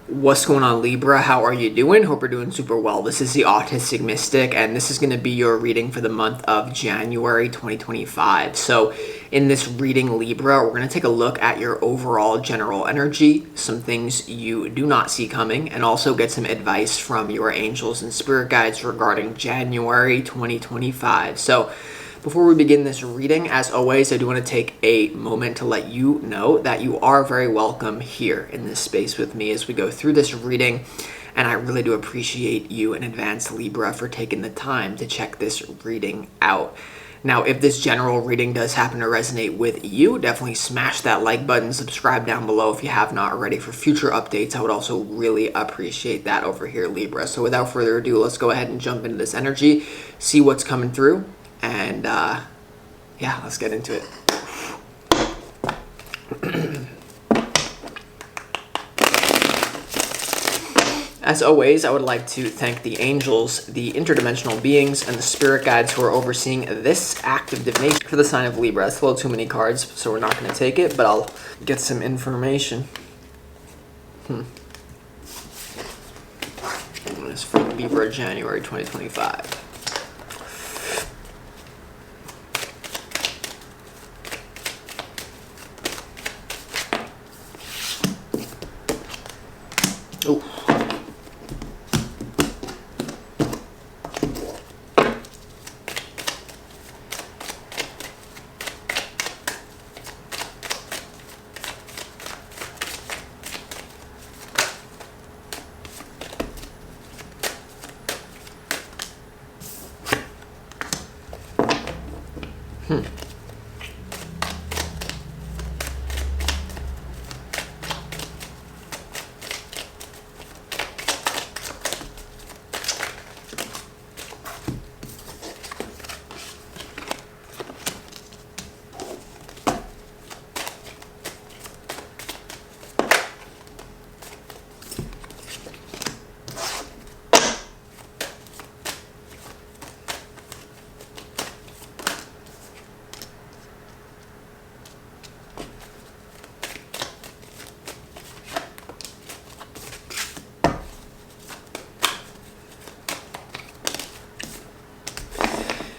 What's going on, Libra? How are you doing? Hope you're doing super well. This is the Autistic Mystic, and this is going to be your reading for the month of January 2025. So in this reading, Libra, we're going to take a look at your overall general energy, some things you do not see coming, and also get some advice from your angels and spirit guides regarding January 2025. So before we begin this reading, as always, I do want to take a moment to let you know that you are very welcome here in this space with me as we go through this reading, and I really do appreciate you in advance, Libra, for taking the time to check this reading out. Now, if this general reading does happen to resonate with you, definitely smash that like button, subscribe down below if you have not already for future updates. I would also really appreciate that over here, Libra. So without further ado, let's go ahead and jump into this energy, see what's coming through. And yeah, let's get into it. As always, I would like to thank the angels, the interdimensional beings, and the spirit guides who are overseeing this act of divination for the sign of Libra. That's a little too many cards, so we're not going to take it, but I'll get some information. It's for Libra, January 2025. Oh.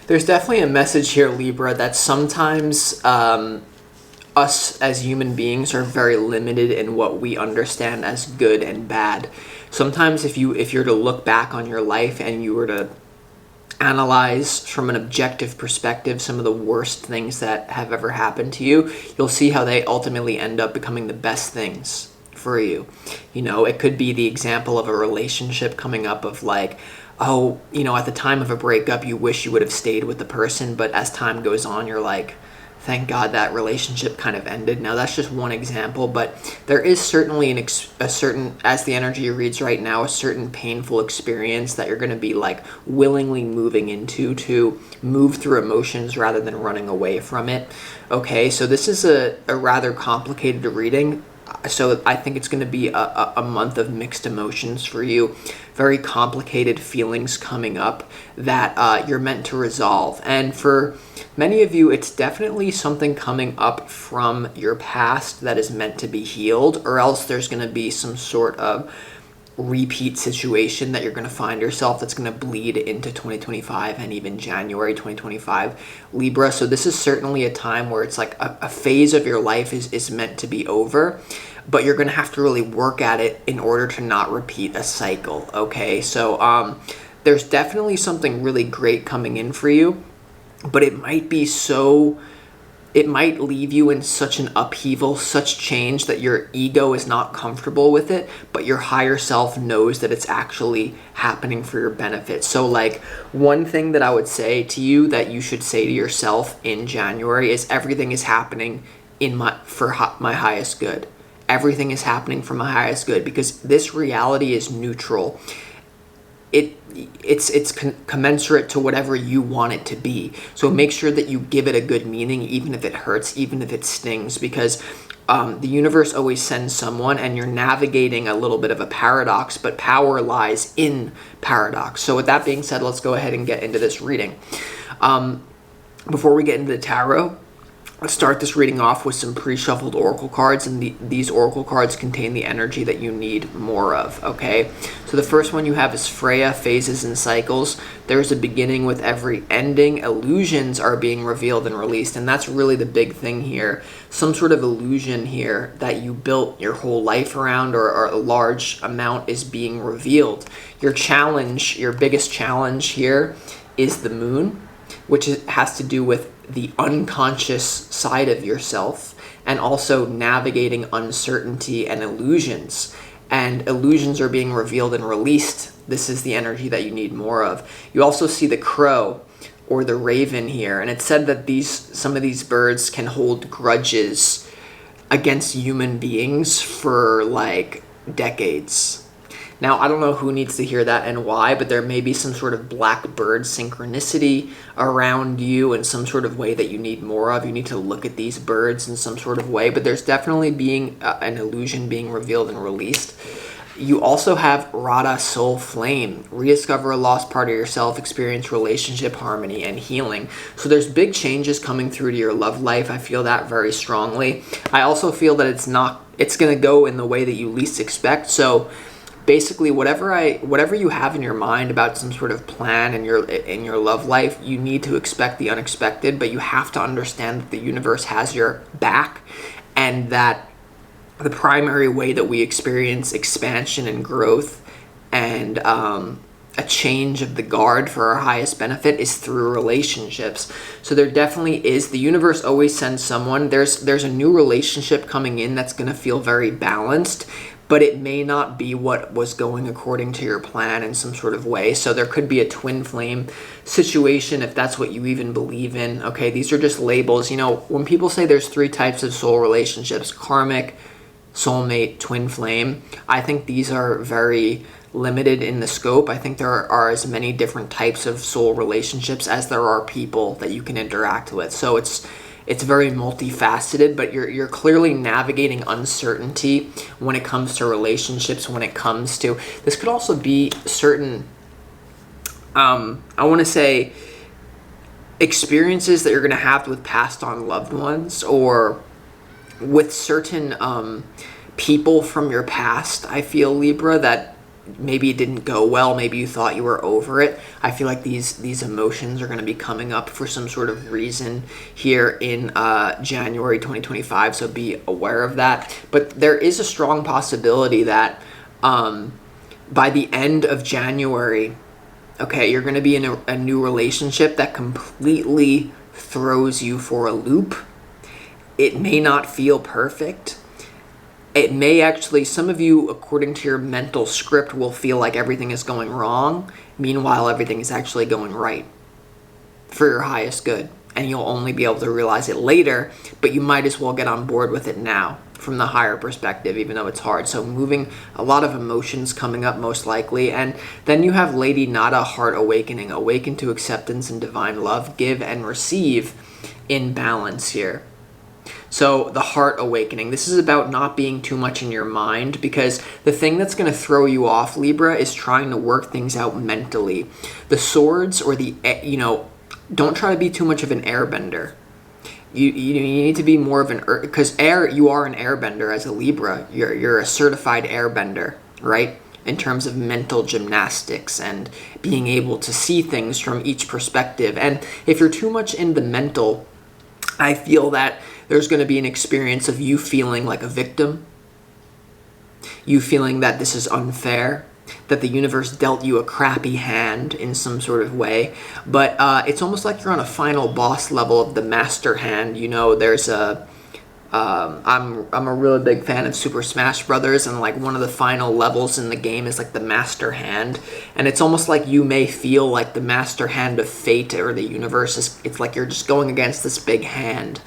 There's definitely a message here, Libra, that sometimes us as human beings are very limited in what we understand as good and bad. Sometimes if you're to look back on your life and you were to analyze from an objective perspective some of the worst things that have ever happened to you, you'll see how they ultimately end up becoming the best things for you. You know, it could be the example of a relationship coming up of like, oh, you know, at the time of a breakup, you wish you would have stayed with the person, but as time goes on, you're like, thank God that relationship kind of ended. Now, that's just one example, but there is certainly a certain, as the energy reads right now, a certain painful experience that you're going to be like willingly moving into to move through emotions rather than running away from it. Okay, so this is a rather complicated reading. So I think it's going to be a month of mixed emotions for you. Very complicated feelings coming up that you're meant to resolve. And for many of you, it's definitely something coming up from your past that is meant to be healed, or else there's going to be some sort of repeat situation that you're going to find yourself that's going to bleed into 2025 and even January 2025, Libra. So this is certainly a time where it's like a phase of your life is meant to be over, but you're going to have to really work at it in order to not repeat a cycle. Okay, so there's definitely something really great coming in for you, but it might leave you in such an upheaval, such change that your ego is not comfortable with it, but your higher self knows that it's actually happening for your benefit. So like one thing that I would say to you that you should say to yourself in January is everything is happening for my highest good. Everything is happening for my highest good, because this reality is neutral. It's commensurate to whatever you want it to be. So make sure that you give it a good meaning, even if it hurts, even if it stings, because the universe always sends someone, and you're navigating a little bit of a paradox, but power lies in paradox. So with that being said, let's go ahead and get into this reading. Before we get into the tarot, Let's start this reading off with some pre-shuffled oracle cards, and these oracle cards contain the energy that you need more of, okay? So the first one you have is Freya, Phases and Cycles. There's a beginning with every ending. Illusions are being revealed and released, and that's really the big thing here. Some sort of illusion here that you built your whole life around, or a large amount, is being revealed. Your challenge, your biggest challenge here is the moon, which has to do with the unconscious side of yourself, and also navigating uncertainty and illusions. And illusions are being revealed and released. This is the energy that you need more of. You also see the crow or the raven here, and it said that some of these birds can hold grudges against human beings for like decades. Now, I don't know who needs to hear that and why, but there may be some sort of black bird synchronicity around you in some sort of way that you need more of. You need to look at these birds in some sort of way, but there's definitely being an illusion being revealed and released. You also have Radha, Soul Flame. Rediscover a lost part of yourself, experience relationship harmony and healing. So there's big changes coming through to your love life. I feel that very strongly. I also feel that it's going to go in the way that you least expect. So basically, whatever you have in your mind about some sort of plan in your love life, you need to expect the unexpected, but you have to understand that the universe has your back, and that the primary way that we experience expansion and growth and a change of the guard for our highest benefit is through relationships. So there definitely is. The universe always sends someone. There's a new relationship coming in that's going to feel very balanced, but it may not be what was going according to your plan in some sort of way. So there could be a twin flame situation, if that's what you even believe in. Okay, these are just labels. You know, when people say there's 3 types of soul relationships: karmic, soulmate, twin flame, I think these are very limited in the scope. I think there are as many different types of soul relationships as there are people that you can interact with. So it's very multifaceted, but you're clearly navigating uncertainty when it comes to relationships, when it comes to, this could also be certain, I want to say, experiences that you're going to have with passed on loved ones, or with certain people from your past. I feel, Libra, that maybe it didn't go well, maybe you thought you were over it. I feel like these emotions are going to be coming up for some sort of reason here in January 2025, so be aware of that. But there is a strong possibility that by the end of January, okay, you're going to be in a new relationship that completely throws you for a loop. It may not feel perfect. It may actually, some of you, according to your mental script, will feel like everything is going wrong. Meanwhile, everything is actually going right for your highest good. And you'll only be able to realize it later, but you might as well get on board with it now from the higher perspective, even though it's hard. So moving, a lot of emotions coming up most likely. And then you have Lady Nada, Heart Awakening. Awaken to acceptance and divine love. Give and receive in balance here. So the heart awakening, this is about not being too much in your mind, because the thing that's going to throw you off, Libra, is trying to work things out mentally. The swords, or don't try to be too much of an airbender. You need to be more of an, because you are an airbender as a Libra. You're a certified airbender, right? In terms of mental gymnastics and being able to see things from each perspective. And if you're too much in the mental, I feel that there's going to be an experience of you feeling like a victim, you feeling that this is unfair, that the universe dealt you a crappy hand in some sort of way. But it's almost like you're on a final boss level of the master hand. You know, there's I'm a really big fan of Super Smash Brothers, and like one of the final levels in the game is like the master hand, and it's almost like you may feel like the master hand of fate or the universe it's like you're just going against this big hand.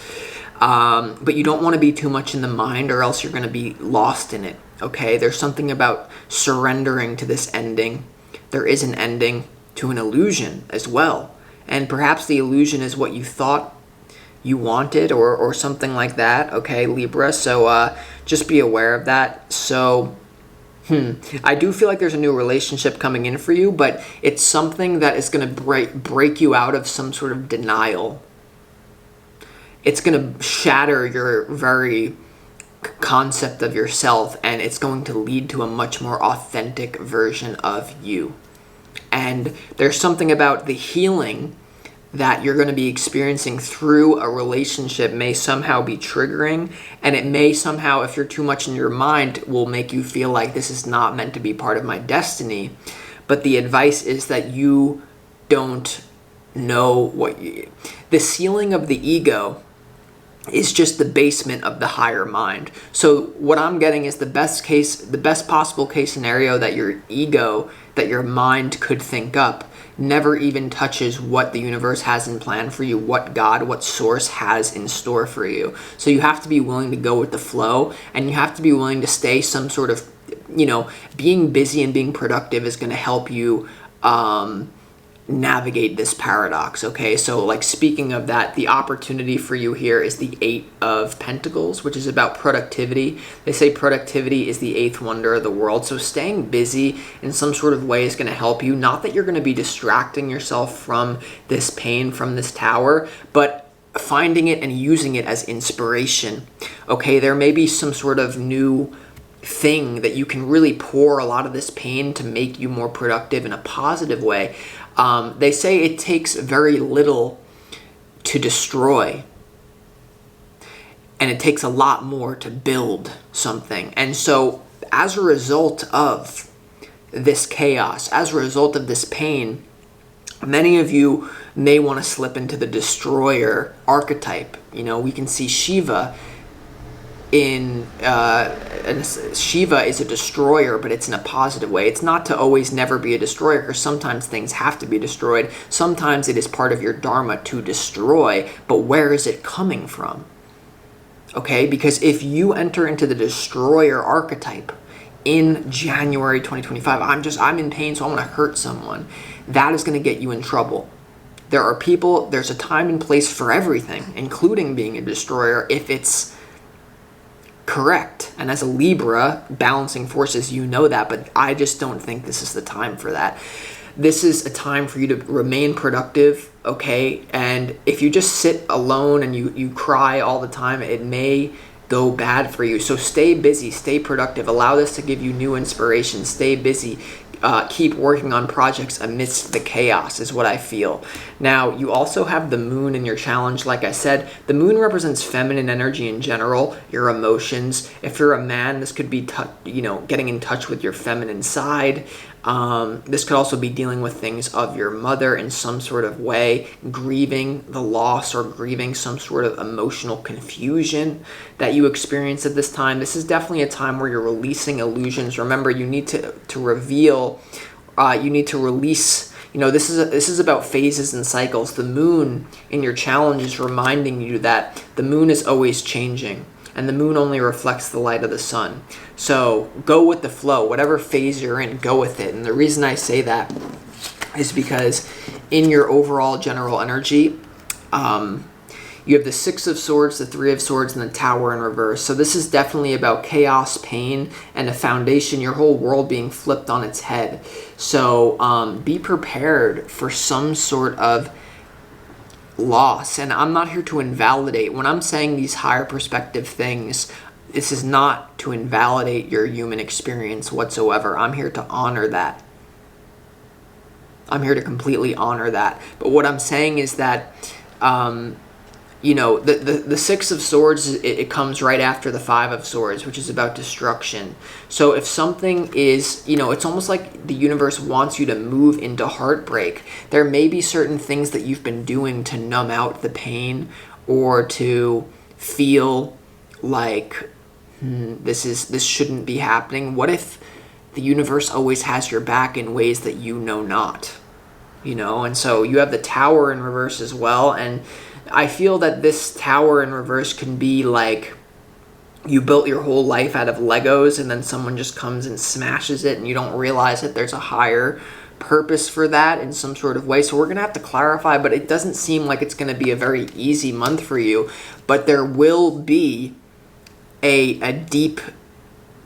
But you don't want to be too much in the mind, or else you're going to be lost in it. Okay, there's something about surrendering to this ending. There is an ending to an illusion as well, and perhaps the illusion is what you thought you wanted, or something like that. Okay, Libra, so just be aware of that. So I do feel like there's a new relationship coming in for you, but it's something that is going to break you out of some sort of denial. it's going to shatter your very concept of yourself, and it's going to lead to a much more authentic version of you. And there's something about the healing that you're going to be experiencing through a relationship may somehow be triggering, and it may somehow, if you're too much in your mind, will make you feel like this is not meant to be part of my destiny. But the advice is that you don't know the ceiling of the ego is just the basement of the higher mind. So what I'm getting is the best possible case scenario that your ego, that your mind could think up, never even touches what the universe has in plan for you, what God, what source has in store for you. So you have to be willing to go with the flow, and you have to be willing to stay some sort of, being busy and being productive is going to help you navigate this paradox. Okay, so like, speaking of that, the opportunity for you here is the 8 of Pentacles, which is about productivity. They say productivity is the 8th wonder of the world. So staying busy in some sort of way is going to help you. Not that you're going to be distracting yourself from this pain, from this tower, but finding it and using it as inspiration. Okay, there may be some sort of new thing that you can really pour a lot of this pain to make you more productive in a positive way. They say it takes very little to destroy, and it takes a lot more to build something. And so as a result of this chaos, as a result of this pain, many of you may want to slip into the destroyer archetype. We can see Shiva and Shiva is a destroyer, but it's in a positive way. It's not to always never be a destroyer, because sometimes things have to be destroyed. Sometimes it is part of your dharma to destroy, but where is it coming from? Okay, because if you enter into the destroyer archetype in January 2025, I'm in pain, so I want to hurt someone, that is going to get you in trouble. There's a time and place for everything, including being a destroyer, if it's correct. And as a Libra, balancing forces, you know that, but I just don't think this is the time for that. This is a time for you to remain productive, okay? And if you just sit alone and you cry all the time, it may go bad for you. So stay busy, stay productive, allow this to give you new inspiration, stay busy. Keep working on projects amidst the chaos is what I feel. Now, you also have the moon in your challenge. Like I said, the moon represents feminine energy in general, your emotions. If you're a man, this could be getting in touch with your feminine side. This could also be dealing with things of your mother in some sort of way, grieving the loss or grieving some sort of emotional confusion that you experience at this time. This is definitely a time where you're releasing illusions. Remember, you need to reveal, you need to release. This is about phases and cycles. The moon in your challenge is reminding you that the moon is always changing, and the moon only reflects the light of the sun. So go with the flow. Whatever phase you're in, go with it. And the reason I say that is because in your overall general energy, you have the 6 of Swords, the 3 of Swords, and the Tower in reverse. So this is definitely about chaos, pain, and a foundation, your whole world being flipped on its head. So be prepared for some sort of loss. And I'm not here to invalidate. When I'm saying these higher perspective things, this is not to invalidate your human experience whatsoever. I'm here to honor that. I'm here to completely honor that. But what I'm saying is that the 6 of Swords, it comes right after the 5 of Swords, which is about destruction. So if something is, it's almost like the universe wants you to move into heartbreak. There may be certain things that you've been doing to numb out the pain, or to feel like this shouldn't be happening. What if the universe always has your back in ways that you know not? And so you have the Tower in reverse as well, and I feel that this Tower in reverse can be like you built your whole life out of Legos, and then someone just comes and smashes it, and you don't realize that there's a higher purpose for that in some sort of way. So we're going to have to clarify, but it doesn't seem like it's going to be a very easy month for you. But there will be a deep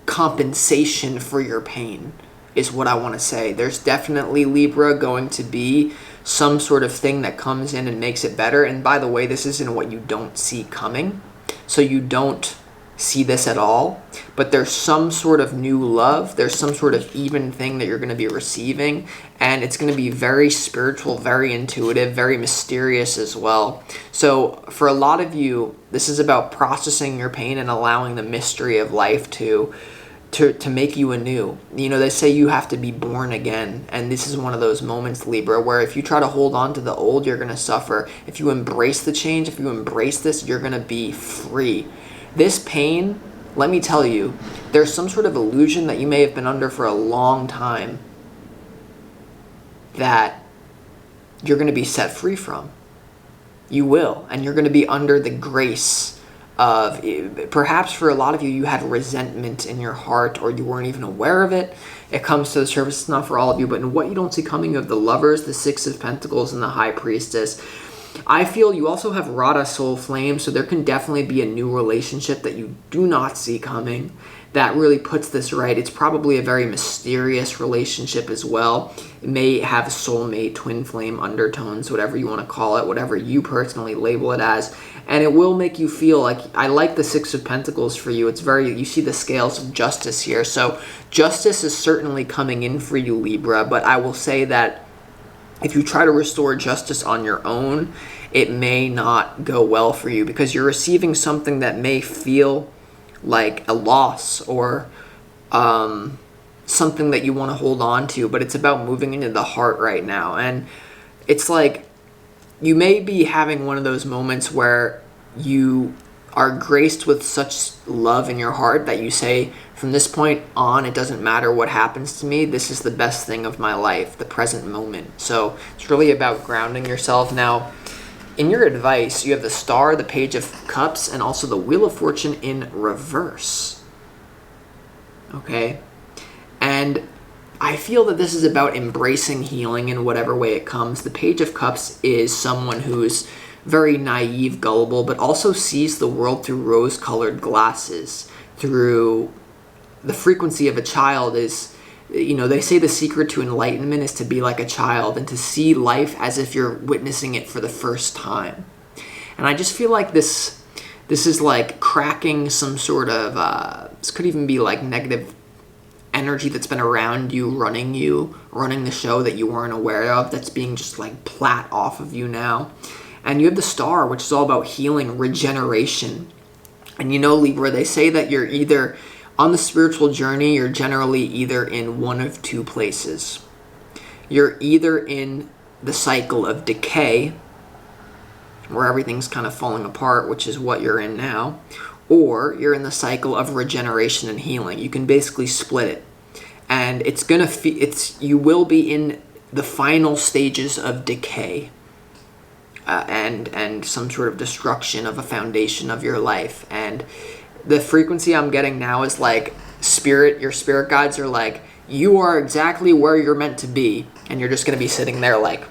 compensation for your pain, is what I want to say. There's definitely, Libra, going to be some sort of thing that comes in and makes it better. And by the way, this isn't what you don't see coming. So you don't see this at all, but there's some sort of new love. There's some sort of even thing that you're going to be receiving, and it's going to be very spiritual, very intuitive, very mysterious as well. So for a lot of you, this is about processing your pain and allowing the mystery of life to make you anew. You know, they say you have to be born again, and this is one of those moments, Libra, where if you try to hold on to the old, you're going to suffer. If you embrace the change, if you embrace this, you're going to be free. This pain, let me tell you, there's some sort of illusion that you may have been under for a long time that you're going to be set free from. You will, and you're going to be under the grace of, perhaps for a lot of you, you had resentment in your heart or you weren't even aware of it. It comes to the surface. It's not for all of you, but in what you don't see coming, of the Lovers, the Six of Pentacles, and the High Priestess. I feel you also have Radha Soul Flame, so there can definitely be a new relationship that you do not see coming that really puts this right. It's probably a very mysterious relationship as well. It may have soulmate, twin flame undertones, whatever you want to call it, whatever you personally label it as. And it will make you feel like, I like the Six of Pentacles for you. It's very, you see the scales of justice here. So justice is certainly coming in for you, Libra, but I will say that if you try to restore justice on your own, it may not go well for you because you're receiving something that may feel like a loss or something that you want to hold on to, but it's about moving into the heart right now. And it's like you may be having one of those moments where you are graced with such love in your heart that you say, from this point on, it doesn't matter what happens to me. This is the best thing of my life, the present moment. So it's really about grounding yourself. Now, in your advice, you have the Star, the Page of Cups, and also the Wheel of Fortune in reverse. Okay? And I feel that this is about embracing healing in whatever way it comes. The Page of Cups is someone who's very naive, gullible, but also sees the world through rose-colored glasses, through the frequency of a child is, you know, they say the secret to enlightenment is to be like a child and to see life as if you're witnessing it for the first time. And I just feel like this is like cracking some sort of, this could even be like negative energy that's been around you, running the show that you weren't aware of, that's being just like plat off of you now. And you have the Star, which is all about healing, regeneration. And you know, Libra, they say that you're either on the spiritual journey, you're generally either in one of two places. You're either in the cycle of decay, where everything's kind of falling apart, which is what you're in now, or you're in the cycle of regeneration and healing. You can basically split it. And you will be in the final stages of decay. And some sort of destruction of a foundation of your life. And the frequency I'm getting now is like your spirit guides are like, you are exactly where you're meant to be. And you're just going to be sitting there like,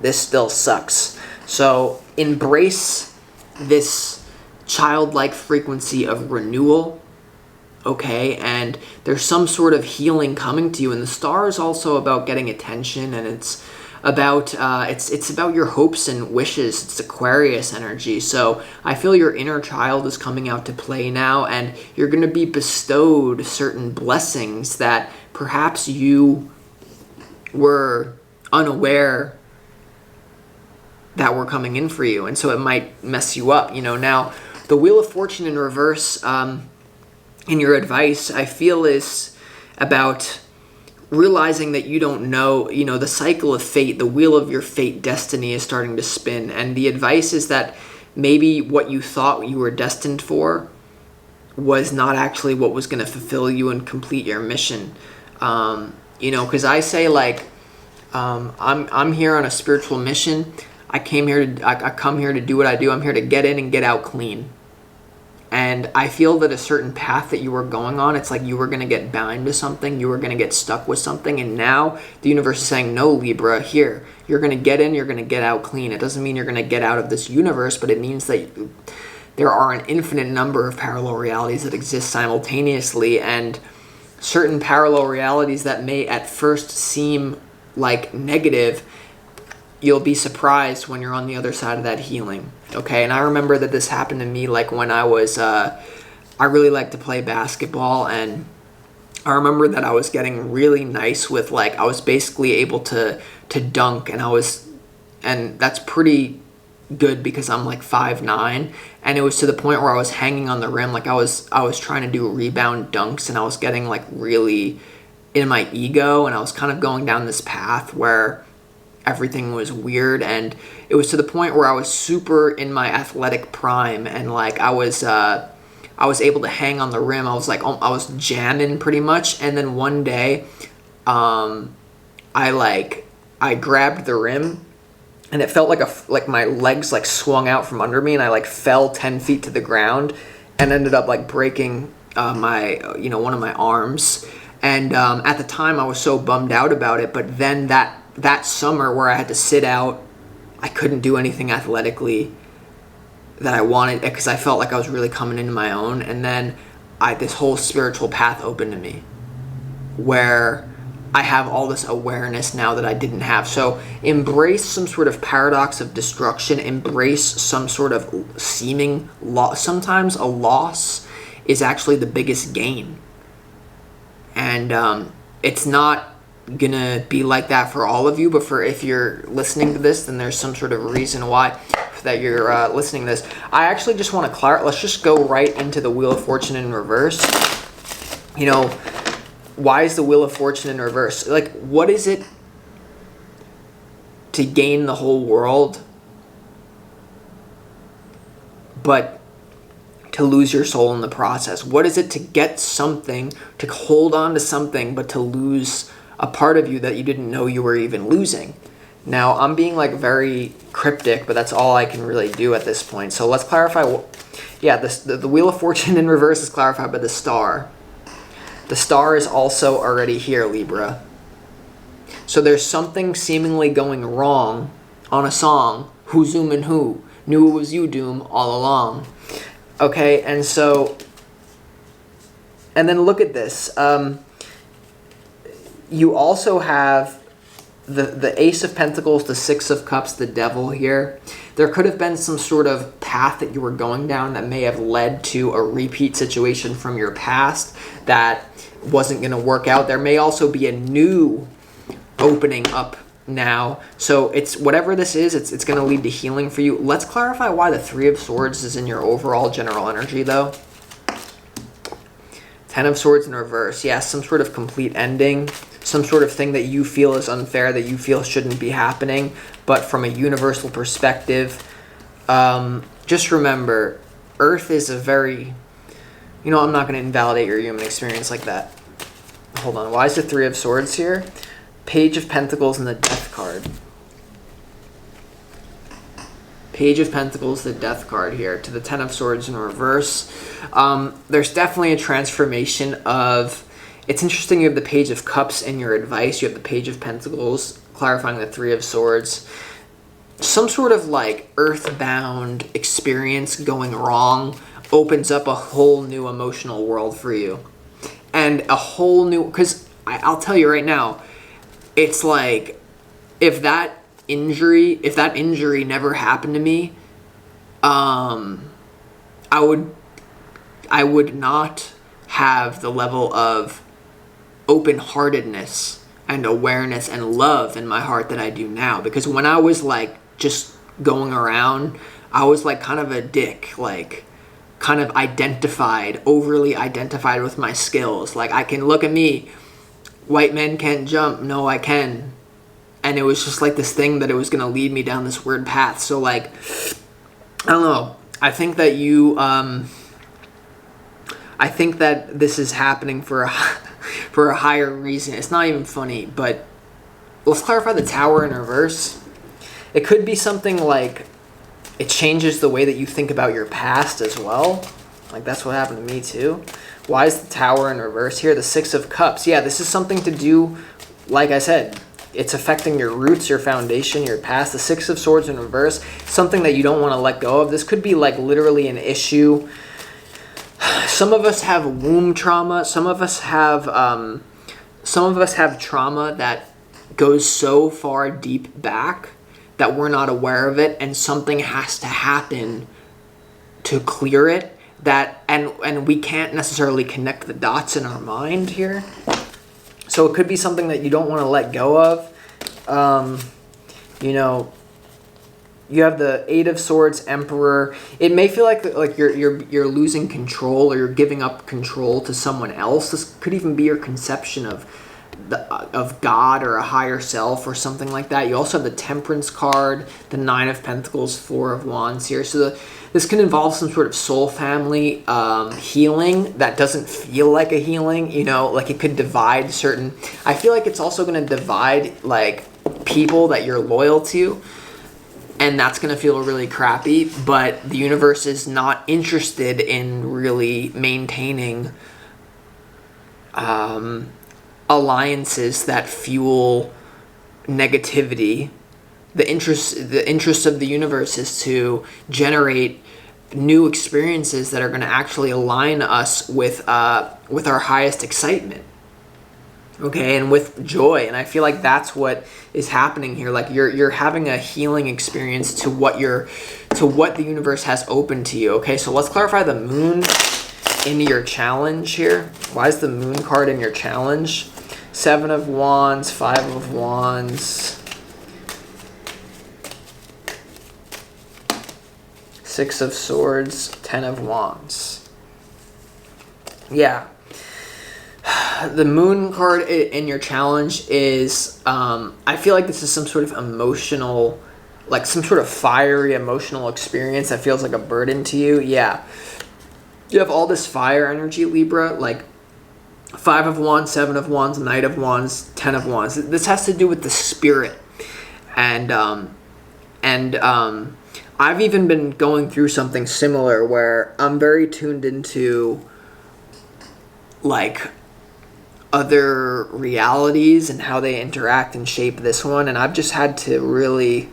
this still sucks. So embrace this childlike frequency of renewal. Okay, and there's some sort of healing coming to you. And the Star is also about getting attention, and it's about it's about your hopes and wishes. It's Aquarius energy. So I feel your inner child is coming out to play now, and you're going to be bestowed certain blessings that perhaps you were unaware that were coming in for you, and so it might mess you up. You know, now the Wheel of Fortune in reverse, in your advice, I feel is about realizing that you don't know, the cycle of fate, the wheel of your fate, destiny is starting to spin. And the advice is that maybe what you thought you were destined for was not actually what was going to fulfill you and complete your mission. Because I say like, I'm here on a spiritual mission. I come here to do what I do. I'm here to get in and get out clean. And I feel that a certain path that you were going on, it's like you were going to get bound to something, you were going to get stuck with something, and now the universe is saying, no, Libra, here, you're going to get in, you're going to get out clean. It doesn't mean you're going to get out of this universe, but it means that there are an infinite number of parallel realities that exist simultaneously, and certain parallel realities that may at first seem like negative you'll be surprised when you're on the other side of that healing. Okay, and I remember that this happened to me like when I was, I really like to play basketball, and I remember that I was getting really nice with, like, I was basically able to dunk, and that's pretty good because I'm like 5'9", and it was to the point where I was hanging on the rim, like I was trying to do rebound dunks, and I was getting like really in my ego, and I was kind of going down this path where everything was weird, and it was to the point where I was super in my athletic prime, and like I was able to hang on the rim. I was like, I was jamming pretty much, and then one day, I grabbed the rim, and it felt like my legs like swung out from under me, and I like fell 10 feet to the ground, and ended up like breaking my one of my arms. And at the time, I was so bummed out about it. But then that summer where I had to sit out, I couldn't do anything athletically that I wanted because I felt like I was really coming into my own. And then this whole spiritual path opened to me, where I have all this awareness now that I didn't have. So embrace some sort of paradox of destruction. Embrace some sort of seeming loss. Sometimes a loss is actually the biggest gain. And it's not gonna be like that for all of you, but if you're listening to this, then there's some sort of reason why that you're listening to this. I actually just want to let's just go right into the Wheel of Fortune in reverse. Why is the Wheel of Fortune in reverse? Like, what is it to gain the whole world, but to lose your soul in the process? What is it to get something, to hold on to something, but to lose a part of you that you didn't know you were even losing? Now, I'm being like very cryptic, but that's all I can really do at this point. So let's clarify. The Wheel of Fortune in reverse is clarified by the star. The star is also already here, Libra. So there's something seemingly going wrong on a song. Who Zoom and who? Knew it was you, Doom, all along. Okay, and then look at this. You also have the Ace of Pentacles, the Six of Cups, the Devil here. There could have been some sort of path that you were going down that may have led to a repeat situation from your past that wasn't going to work out. There may also be a new opening up now. So it's whatever this is, it's going to lead to healing for you. Let's clarify why the Three of Swords is in your overall general energy, though. Ten of Swords in reverse. Yeah, some sort of complete ending. Some sort of thing that you feel is unfair, that you feel shouldn't be happening. But from a universal perspective, just remember, Earth is a very... I'm not going to invalidate your human experience like that. Hold on. Why is the Three of Swords here? Page of Pentacles and the Death card. Page of Pentacles, the Death card here, to the Ten of Swords in reverse. There's definitely a transformation of... It's interesting you have the Page of Cups in your advice. You have the Page of Pentacles, clarifying the Three of Swords. Some sort of like earthbound experience going wrong opens up a whole new emotional world for you. And a whole new... Because I'll tell you right now, it's like if that injury never happened to me, I would not have the level of open-heartedness and awareness and love in my heart that I do now. Because when I was like just going around, I was like kind of a dick, like kind of overly identified with my skills. Like, I can look at me, white men can't jump, no I can. And it was just like this thing that it was going to lead me down this weird path. So like, I don't know, I think that I think that this is happening for a higher reason. It's not even funny, but let's clarify the Tower in reverse. It could be something like it changes the way that you think about your past as well. Like, that's what happened to me too. Why is the Tower in reverse here? The Six of Cups. Yeah, this is something to do, like I said, it's affecting your roots, your foundation, your past. The Six of Swords in reverse, something that you don't want to let go of. This could be like literally an issue. Some of us have womb trauma. Some of us have trauma that goes so far deep back that we're not aware of it, and something has to happen to clear it, that and we can't necessarily connect the dots in our mind here. So it could be something that you don't want to let go of. You know, you have the Eight of Swords, Emperor. It may feel like you're losing control, or you're giving up control to someone else. This could even be your conception of God or a higher self or something like that. You also have the Temperance card, the Nine of Pentacles, Four of Wands here. So this can involve some sort of soul family healing that doesn't feel like a healing. You know, like it could divide certain. I feel like it's also going to divide like people that you're loyal to. And that's going to feel really crappy, but the universe is not interested in really maintaining alliances that fuel negativity. The interest of the universe is to generate new experiences that are going to actually align us with our highest excitement. Okay, and with joy. And I feel like that's what is happening here. Like you're having a healing experience to what the universe has opened to you. Okay, so let's clarify the moon in your challenge here. Why is the moon card in your challenge? Seven of Wands, Five of Wands, Six of Swords, Ten of Wands. Yeah. The moon card in your challenge is, I feel like this is some sort of emotional, like some sort of fiery emotional experience that feels like a burden to you. Yeah. You have all this fire energy, Libra, like Five of Wands, Seven of Wands, Knight of Wands, Ten of Wands. This has to do with the spirit. And I've even been going through something similar where I'm very tuned into like other realities and how they interact and shape this one, and I've just had to really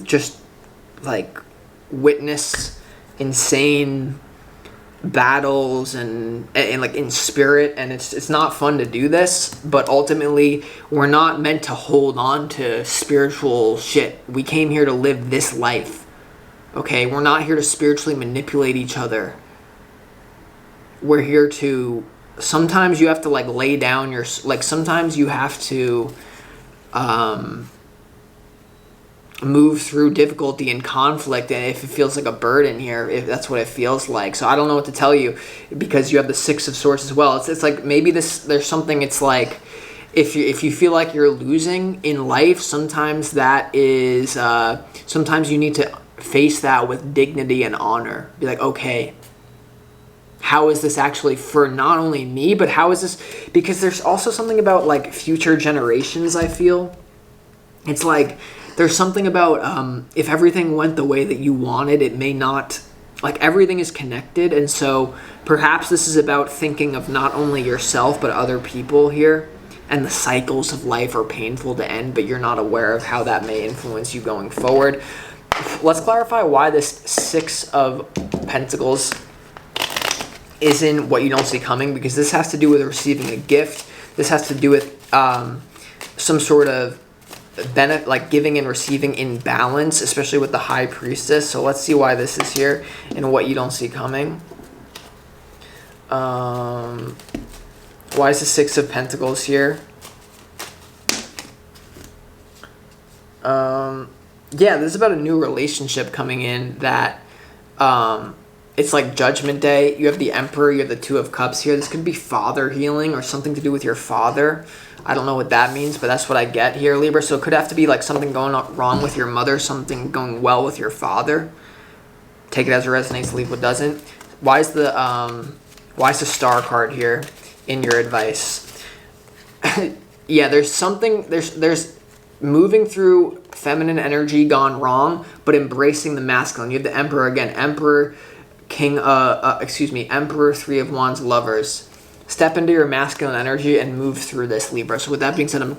just like witness insane battles and like in spirit, and it's not fun to do this, but ultimately we're not meant to hold on to spiritual shit. We came here to live this life. Okay, we're not here to spiritually manipulate each other. We're here to, sometimes you have to like lay down your, like sometimes you have to move through difficulty and conflict, and if it feels like a burden here, if that's what it feels like. So I don't know what to tell you, because you have the Six of Swords as well. It's like maybe there's something, it's like if you feel like you're losing in life, sometimes that is sometimes you need to face that with dignity and honor. Be like, okay, how is this actually for not only me, but how is this, because there's also something about like future generations. I feel it's like there's something about if everything went the way that you wanted, it may not, like everything is connected. And so perhaps this is about thinking of not only yourself, but other people here. And the cycles of life are painful to end, but you're not aware of how that may influence you going forward. Let's clarify why this Six of Pentacles isn't what you don't see coming, because this has to do with receiving a gift. This has to do with some sort of benefit, like giving and receiving in balance, especially with the High Priestess. So let's see why this is here and what you don't see coming. Why is the Six of Pentacles here? Yeah, this is about a new relationship coming in that it's like Judgment Day. You have the Emperor, you have the Two of Cups here. This could be father healing or something to do with your father. I don't know what that means, but that's what I get here, Libra. So it could have to be like something going wrong with your mother, something going well with your father. Take it as it resonates, leave what doesn't. Why is the Star card here in your advice? Yeah, there's something, there's moving through feminine energy gone wrong, but embracing the masculine. You have the Emperor again, Emperor, Emperor, Three of Wands, Lovers. Step into your masculine energy and move through this, Libra. So with that being said, I'm